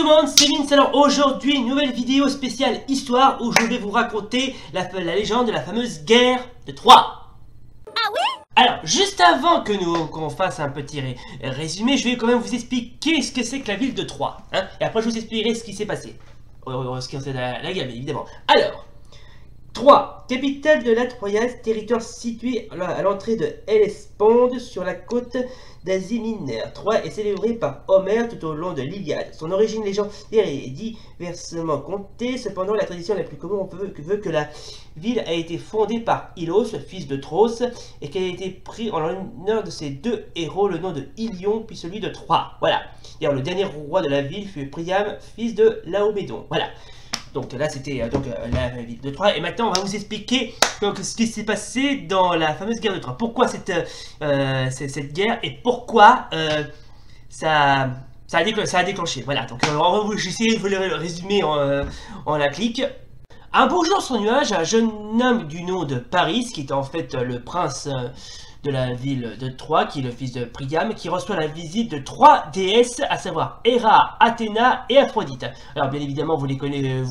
tout le monde, c'est Vince. Alors aujourd'hui, une nouvelle vidéo spéciale histoire où je vais vous raconter la légende de la fameuse guerre de Troie. Ah oui? Alors, juste avant que qu'on fasse un petit résumé, je vais quand même vous expliquer ce que c'est que la ville de Troie. Hein, et après, je vous expliquerai ce qui s'est passé. Ce qui est la guerre, évidemment. Alors, Troie, capitale de la Troyade, territoire situé à l'entrée de Hellespont sur la côte d'Asie mineure. Troie est célébrée par Homère tout au long de l'Iliade. Son origine légendaire est diversement contée, cependant la tradition la plus commune veut que la ville a été fondée par Ilos, fils de Tros, et qu'elle a été prise en l'honneur de ses deux héros, le nom de Ilion puis celui de Troie. Voilà. D'ailleurs, le dernier roi de la ville fut Priam, fils de Laomédon. Voilà. Donc là c'était la ville de Troie et maintenant on va vous expliquer donc, ce qui s'est passé dans la fameuse guerre de Troie. Pourquoi cette guerre et pourquoi ça a déclenché. Voilà, donc j'essaie de vous le résumer en un clic. Un beau jour sur nuage, un jeune homme du nom de Paris, qui est en fait le prince de la ville de Troie, qui est le fils de Priam, qui reçoit la visite de trois déesses, à savoir Héra, Athéna et Aphrodite. Alors bien évidemment, vous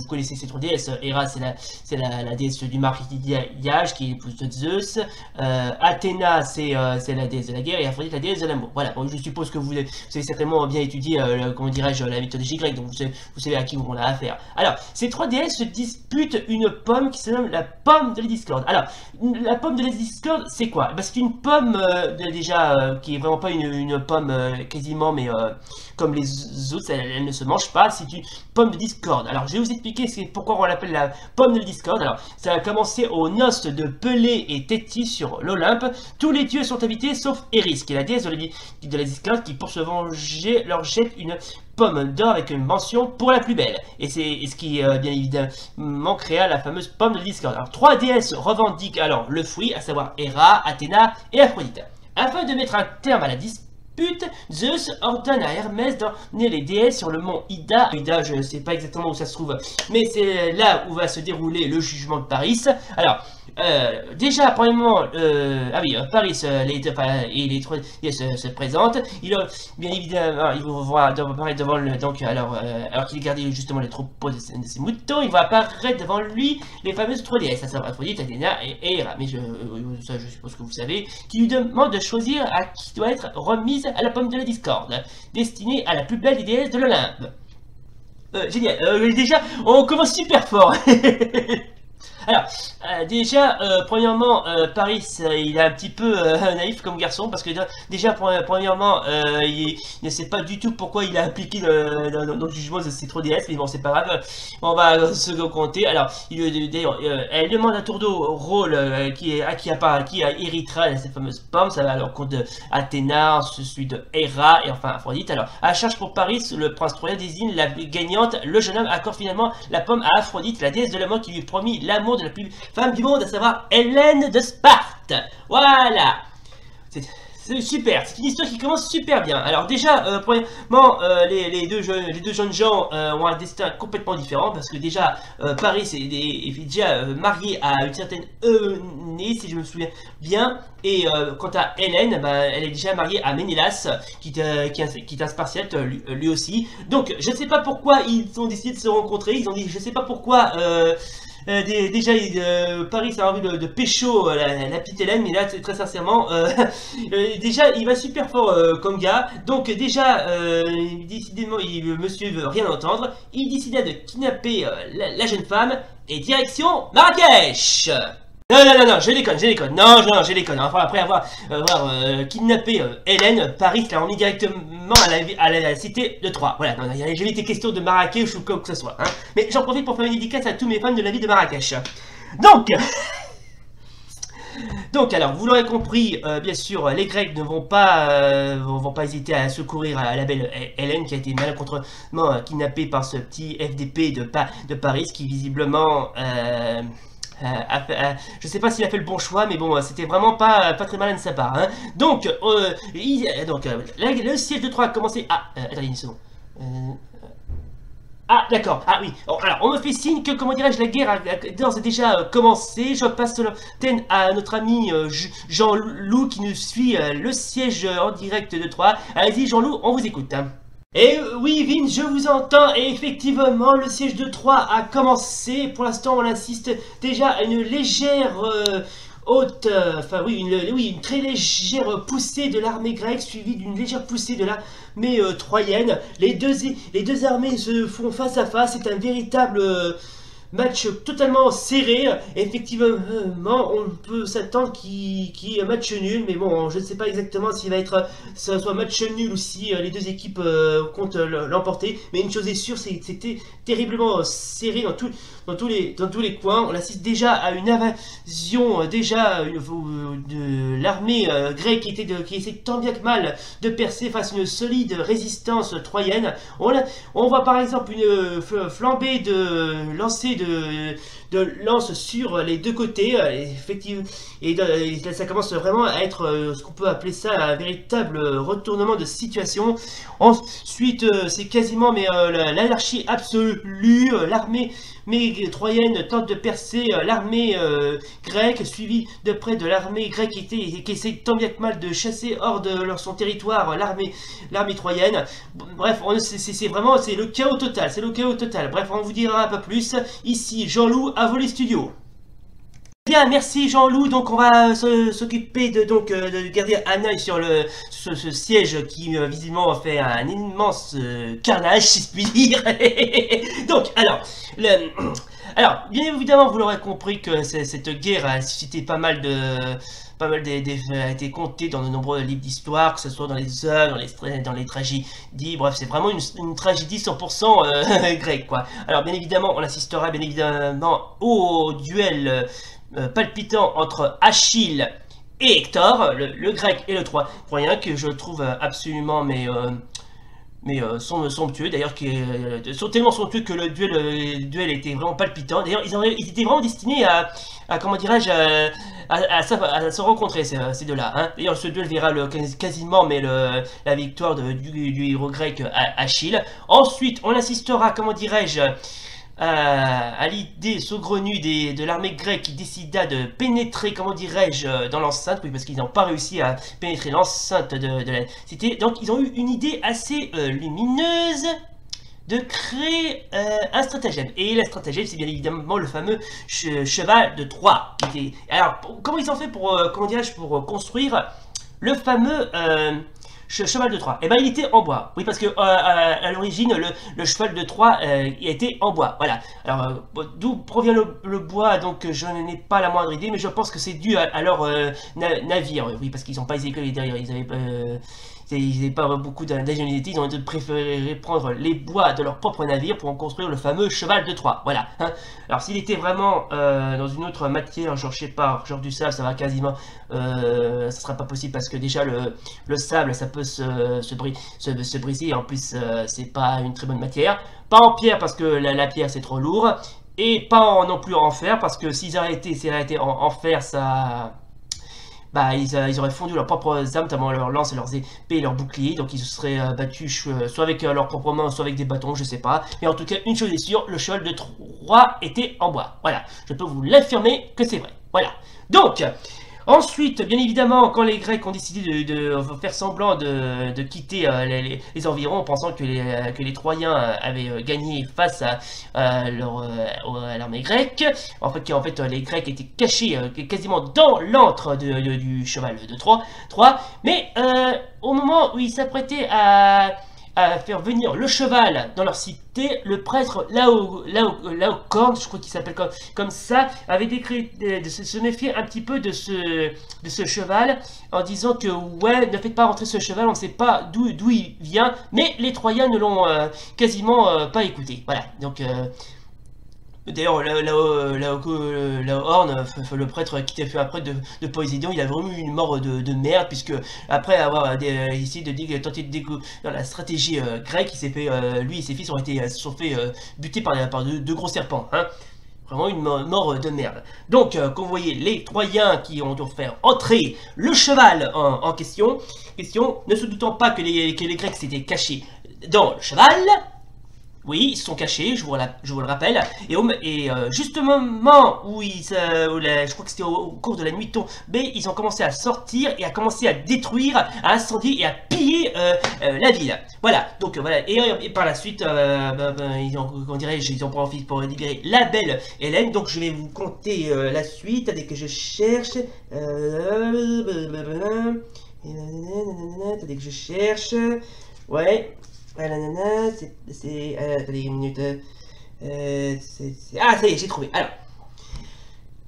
connaissez ces trois déesses. Héra, c'est la déesse du mariage, qui est l'épouse de Zeus. Athéna, c'est la déesse de la guerre, et Aphrodite, la déesse de l'amour. Voilà, bon, je suppose que vous avez certainement bien étudié, comment dirais-je, la mythologie grecque, donc vous savez à qui on a affaire. Alors, ces trois déesses se disputent une pomme qui se nomme la pomme de la discorde. Alors, la pomme de la discorde, c'est quoi? C'est une pomme qui est vraiment pas une pomme quasiment, mais comme les autres, elle ne se mange pas, c'est une pomme de discorde. Alors je vais vous expliquer pourquoi on l'appelle la pomme de discorde. Alors ça a commencé aux noces de Pelée et Thétis sur l'Olympe. Tous les dieux sont habités sauf Eris, qui est la déesse de la discorde, qui pour se venger leur jette une pomme d'or avec une mention pour la plus belle. Et c'est ce qui bien évidemment créa la fameuse pomme de discorde. Alors trois déesses revendiquent alors le fruit, à savoir Héra, Athéna et Aphrodite. Afin de mettre un terme à la dispute, Zeus ordonne à Hermès d'emmener les déesses sur le mont Ida. Ida, je ne sais pas exactement où ça se trouve, mais c'est là où va se dérouler le jugement de Paris. Alors, déjà, premièrement, Paris et les trois se présentent. Bien évidemment, il va apparaître devant le. Donc, alors qu'il gardait justement les troupeaux de ses moutons, il va apparaître devant lui les fameuses trois déesses, à savoir Aphrodite, Athéna et Héra. Mais ça, je suppose que vous savez, qui lui demande de choisir à qui doit être remise à la pomme de la discorde, destinée à la plus belle des déesses de l'Olympe. Génial. Déjà, on commence super fort. Alors, premièrement, Paris, il est un petit peu naïf comme garçon, parce que déjà, premièrement, il ne sait pas du tout pourquoi il a appliqué dans le jugement de ces trois déesses, mais bon, c'est pas grave, on va se compter. Alors, d'ailleurs, elle demande un tour de rôle qui héritera cette fameuse pomme. Ça va alors compte de Athéna, celui de Héra et enfin Aphrodite. Alors, à charge pour Paris, le prince troyen désigne la gagnante. Le jeune homme accorde finalement la pomme à Aphrodite, la déesse de l'amour qui lui promit l'amour de la plus femme du monde, à savoir Hélène de Sparte. Voilà, c'est super, c'est une histoire qui commence super bien. Alors déjà, premièrement, les deux jeunes gens ont un destin complètement différent, parce que déjà, Paris est déjà marié à une certaine Eunée, si je me souviens bien, et quant à Hélène, elle est déjà mariée à Ménélas, qui est un Spartiate, lui aussi. Donc, je ne sais pas pourquoi ils ont décidé de se rencontrer, ils ont dit, je ne sais pas pourquoi... déjà, Paris a envie de pécho la petite Hélène, mais là, très sincèrement, déjà, il va super fort comme gars. Donc, déjà, décidément, monsieur veut rien entendre. Il décida de kidnapper la jeune femme et direction Marrakech. Non, je déconne. Non, je déconne. Enfin, après avoir kidnappé Hélène, Paris l'a remis directement à la cité de Troie. Voilà, il n'y a jamais été question de Marrakech ou quoi que ce soit. Hein. Mais j'en profite pour faire une dédicace à tous mes fans de la ville de Marrakech. Donc, alors, vous l'aurez compris, bien sûr, les Grecs ne vont pas hésiter à secourir à la belle Hélène, qui a été malencontreusement kidnappée par ce petit FDP de Paris, qui visiblement... je sais pas s'il a fait le bon choix, mais bon, c'était vraiment pas très malin de sa part. Hein. Donc, le siège de Troie a commencé... attendez une seconde. D'accord. Ah oui. Alors, on me fait signe que, comment dirais-je, la guerre a d'ores et déjà commencé. Je passe l'antenne à notre ami Jean-Loup qui nous suit le siège en direct de Troie. Allez-y, Jean-Loup, on vous écoute. Hein. Et oui, Vince, je vous entends, et effectivement, le siège de Troie a commencé. Pour l'instant, on insiste déjà à une légère enfin oui, une très légère poussée de l'armée grecque, suivie d'une légère poussée de l'armée troyenne. Les deux armées se font face à face, c'est un véritable match totalement serré. Effectivement, on peut s'attendre qu'il y ait un match nul, mais bon, je ne sais pas exactement s'il va être soit match nul ou si les deux équipes comptent l'emporter. Mais une chose est sûre, c'est que c'était terriblement serré dans tous les coins. On assiste déjà à une invasion de l'armée grecque qui essaie tant bien que mal de percer face à une solide résistance troyenne. On voit par exemple une flambée de lancers de lance sur les deux côtés, effectivement, et ça commence vraiment à être ce qu'on peut appeler ça un véritable retournement de situation. Ensuite, c'est quasiment l'anarchie absolue. L'armée troyenne tente de percer l'armée grecque, suivie de près de l'armée grecque qui essaie tant bien que mal de chasser hors de son territoire l'armée troyenne. Bref, c'est le chaos total, Bref, on vous dira un peu plus. Ici, Jean-Loup, à vous les studios. Bien, merci Jean-Loup. Donc on va s'occuper de garder un œil sur ce siège qui visiblement fait un immense carnage, si je puis dire. Donc, alors, bien évidemment, vous l'aurez compris que cette guerre a suscité pas mal a été compté dans de nombreux livres d'histoire, que ce soit dans les œuvres, dans les tragédies. Bref, c'est vraiment une tragédie 100% grecque, quoi. Alors, bien évidemment, on assistera bien évidemment au duel palpitant entre Achille et Hector, le grec et le troyen, que je trouve absolument somptueux, d'ailleurs, sont tellement somptueux que le duel était vraiment palpitant. D'ailleurs, ils étaient vraiment destinés à comment dirais-je, à se rencontrer, ces deux-là. Hein. D'ailleurs, ce duel verra quasiment la victoire du héros grec Achille. Ensuite, on assistera, comment dirais-je, à l'idée saugrenue de l'armée grecque qui décida de pénétrer, comment dirais-je, dans l'enceinte, oui, parce qu'ils n'ont pas réussi à pénétrer l'enceinte de la cité. Donc ils ont eu une idée assez lumineuse de créer un stratagème. Et la stratagème, c'est bien évidemment le fameux cheval de Troie. Alors, comment ils ont fait pour, comment dirais-je, pour construire le fameux cheval de Troie? Eh ben, il était en bois. Oui, parce que à l'origine, le cheval de Troie il était en bois. Voilà. Alors, d'où provient le bois? Donc, je n'ai pas la moindre idée, mais je pense que c'est dû à leur navire. Oui, parce qu'ils n'ont pas les écoles derrière. Ils n'avaient pas beaucoup d'ingéniosité, ils ont préféré prendre les bois de leur propre navire pour en construire le fameux cheval de Troie. Voilà. Hein. Alors s'il était vraiment dans une autre matière, genre je sais pas, genre du sable, ça va quasiment, ça sera pas possible parce que déjà le sable, ça peut se briser et en plus c'est pas une très bonne matière. Pas en pierre parce que la pierre c'est trop lourd et pas non plus en fer parce que s'ils avaient été en fer, ça... Bah, ils auraient fondu leurs propres armes, notamment leurs lances, leurs épées, leurs boucliers, donc ils se seraient battus soit avec leurs propres mains, soit avec des bâtons, je sais pas. Mais en tout cas, une chose est sûre, le cheval de Troie était en bois. Voilà, je peux vous l'affirmer que c'est vrai. Voilà. Donc, ensuite, bien évidemment, quand les Grecs ont décidé de faire semblant de quitter les environs, pensant que les Troyens avaient gagné face à l'armée grecque, en fait, les Grecs étaient cachés quasiment dans l'antre du cheval de Troie, mais au moment où ils s'apprêtaient à faire venir le cheval dans leur cité, le prêtre Laocorne, je crois qu'il s'appelle comme ça, avait décrété de se méfier un petit peu de ce cheval, en disant que ouais, ne faites pas rentrer ce cheval, on ne sait pas d'où il vient, mais les Troyens ne l'ont quasiment pas écouté. Voilà, donc... D'ailleurs, Laocorne, le prêtre qui était fait après de Poséidon, il a vraiment eu une mort de merde, puisque après avoir essayé tenter de découvrir la stratégie grecque, lui et ses fils se sont fait buter par deux gros serpents. Hein. Vraiment une mort de merde. Donc, comme vous voyez, les Troyens qui ont dû faire entrer le cheval en question, ne se doutant pas que les Grecs s'étaient cachés dans le cheval. Oui, ils se sont cachés, je vous le rappelle. Et juste au moment où je crois que c'était au cours de la nuit tombée, ils ont commencé à sortir et à commencer à détruire, à incendier et à piller la ville. Voilà, donc voilà. Et par la suite, ils ont profité pour libérer la belle Hélène. Donc je vais vous conter la suite dès que je cherche. Dès que je cherche. Ouais. Attendez une minute. Ah, ça y est, j'ai trouvé.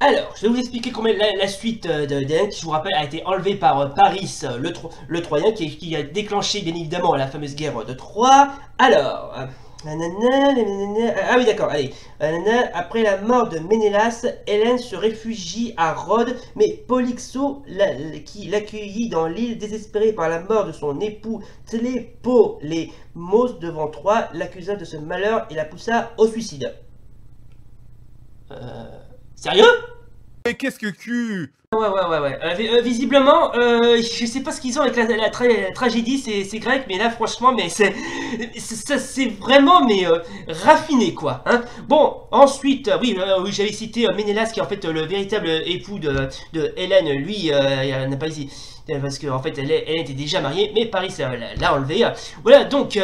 Alors, je vais vous expliquer comment la suite d'Hélène, qui je vous rappelle a été enlevée par Paris le Troyen, qui a déclenché bien évidemment la fameuse guerre de Troie. Alors, ah oui d'accord, allez. Après la mort de Ménélas, Hélène se réfugie à Rhodes, mais Polyxo, qui l'accueillit dans l'île, désespéré par la mort de son époux Tlépolémos devant Troie, l'accusa de ce malheur et la poussa au suicide. Sérieux? Mais qu'est-ce que cul? Ouais. Visiblement, je sais pas ce qu'ils ont avec la tragédie, c'est grec, mais là, franchement, mais c'est vraiment, mais raffiné, quoi. Hein. Bon, ensuite, oui, j'avais cité Ménélas, qui est en fait le véritable époux de Hélène. Lui, n'a pas ici, parce qu'en fait, elle était déjà mariée, mais Paris l'a enlevé. Voilà, donc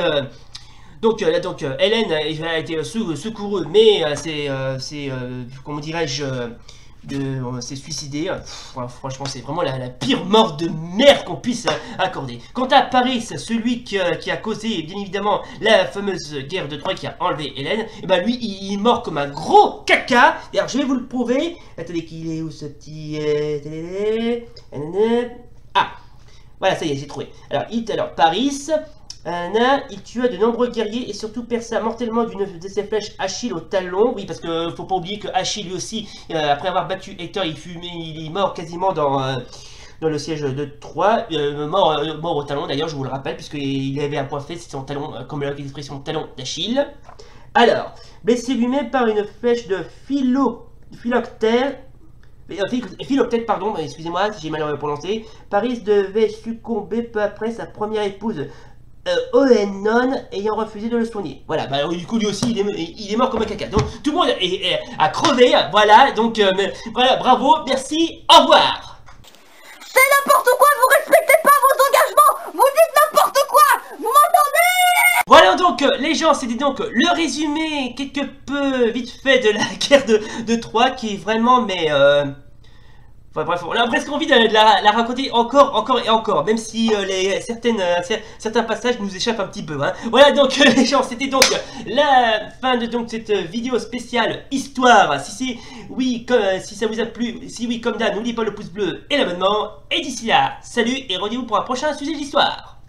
Hélène a été secourue, mais comment dirais-je, s'est suicidé. Franchement, c'est vraiment la pire mort de merde qu'on puisse accorder. Quant à Paris, celui qui a causé, bien évidemment, la fameuse guerre de Troie, qui a enlevé Hélène, et ben lui, il est mort comme un gros caca. D'ailleurs, je vais vous le prouver. Attendez, qu'il est où ce petit... Ah, voilà, ça y est, j'ai trouvé. Alors, Paris... il tua de nombreux guerriers et surtout perça mortellement d'une de ses flèches Achille au talon. Oui, parce que faut pas oublier que Achille lui aussi, après avoir battu Hector, il est mort quasiment dans le siège de Troie, mort au talon d'ailleurs, je vous le rappelle, puisqu'il avait un point fait, c'est son talon, comme l'expression talon d'Achille. Alors, blessé lui-même par une flèche de Philoctète, pardon, excusez-moi si j'ai mal prononcé, Paris devait succomber peu après sa première épouse, Oennon, ayant refusé de le soigner. Voilà, bah du coup lui aussi il est mort comme un caca. Donc tout le monde a crevé, voilà, donc voilà, bravo, merci, au revoir. C'est n'importe quoi, vous respectez pas vos engagements, vous dites n'importe quoi, vous m'entendez? Voilà donc les gens, c'était donc le résumé quelque peu vite fait de la guerre de Troie, qui est vraiment, mais enfin, bref, on a presque envie de la raconter encore et encore, même si certains passages nous échappent un petit peu. Hein. Voilà donc les gens, c'était donc la fin de cette vidéo spéciale histoire. Si ça vous a plu, si oui comme d'hab, n'oubliez pas le pouce bleu et l'abonnement. Et d'ici là, salut et rendez-vous pour un prochain sujet d'histoire.